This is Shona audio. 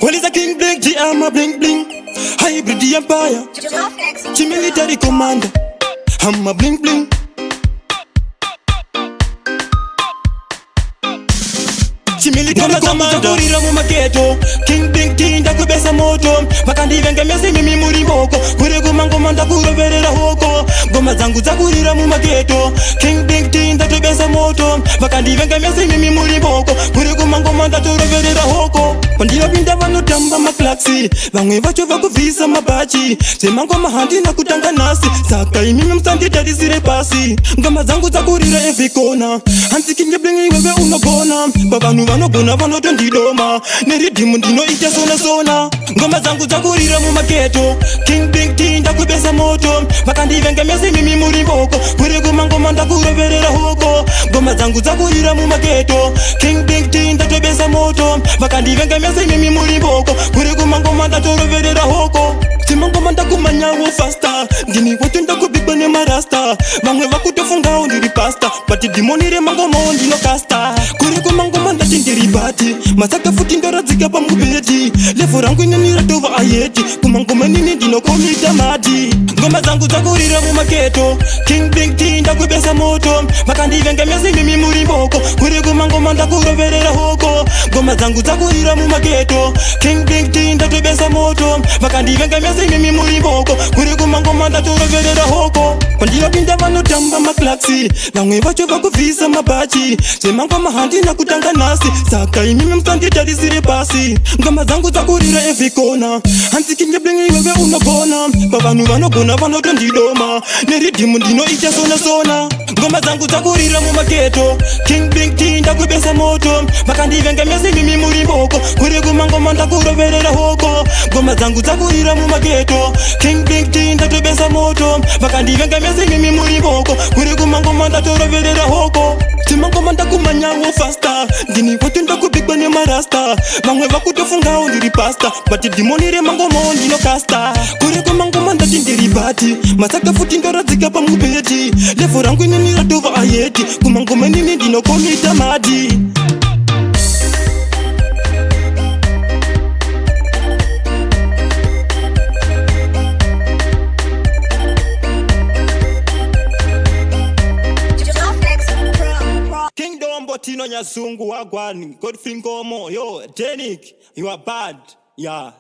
Well, it's a king bling, G, I'm a bling bling. Hybrid the empire, G military commander. I'm a bling bling. Military commander kurira mu maketo king bling king ndakubesa moto vakandivenga mese mimi muri mboko kuri kumangoma ndakuroverera hoko ngoma dzangu dzakurira mu maketo king bling king ndatobesa moto vakandivenga mese mimi muri mboko kuri kumangoma ndaturoverera hoko pandinopinda vanotamba maklaksi vamwe vacho vakubvisa mabachi zvemangoma handina kutanga nhasi saka imimi musanditarisire pasi ngoma dzangu dzakurira every corner hanzi king bling iwewe unogona pavanhu vanogona vanotondidoma neridhimu ndinoita sona sona ngoma dzangu dzakurira mu maketo king bling king ndakubesa moto vakandivenga mese mimi muri mboko kuri kumangoma ndakuroverera hoko ngoma dzangu dzakurira mu maketo king bling king ndatobesa moto vakandivenga mese mimi muri mboko kuri kumangoma ndatoroverera hoko timangoma ndakumanyawo fasta ndini woto ndakubigwa nemarasta vamwe vakutofungawo ndiri pasta but dhimoni remangomawo ndinokasta kuri kumangoma ndati ndiri bati masaka futi ndoradzika pamubheti levo rangu inini ratova ayeti kumangoma nini ndinokomita mati ngoma dzangu dzakurira mu maketo king bling king ndakubesa moto vakandivenga mese mimi muri mboko kuri kumangoma ndakuroverera hoko ngoma dzangu dzakurira mu maketo king bling king ndatobesa moto vakandivenga mese mimi muri mboko kuri kumangoma ndaturoverera hoko pandinopinda vanotamba maklaksi vamwe vacho vakubvisa mabachi zvemangoma handina kutanga nhasi saka imimi musanditarisire pasi ngoma dzangu dzakurira every corner hanzi king bling iwewe unogona pavanhu vanogona vanotondidoma neridhimu ndinoita sona sona ngoma dzangu dzakurira mu maketo king bling king ndakubesa moto vakandivenga mese mimi muri mboko kuri kumangoma ndakuroverera hoko ngoma dzangu dzakurira mu maketo king bling king ndatobesa moto vakandivenga mese mimi muri mboko kuri kumangoma ndatoroverera hoko timangoma ndakumanyawo fasta ndini woto ndakubigwa nemarasta vamwe vakutofungawo ndiri pasta but dhimoni remangomawo ndinokasta kuri kumangoma ndati ndiri bati masaka futi ndoradzika pamubheti levo rangu inini ratova ayeti kumangoma nini ndinokomita mati Tino Nyazungu Wagwan, Godfrey Ngomo, yo, Denik, you are bad, yeah.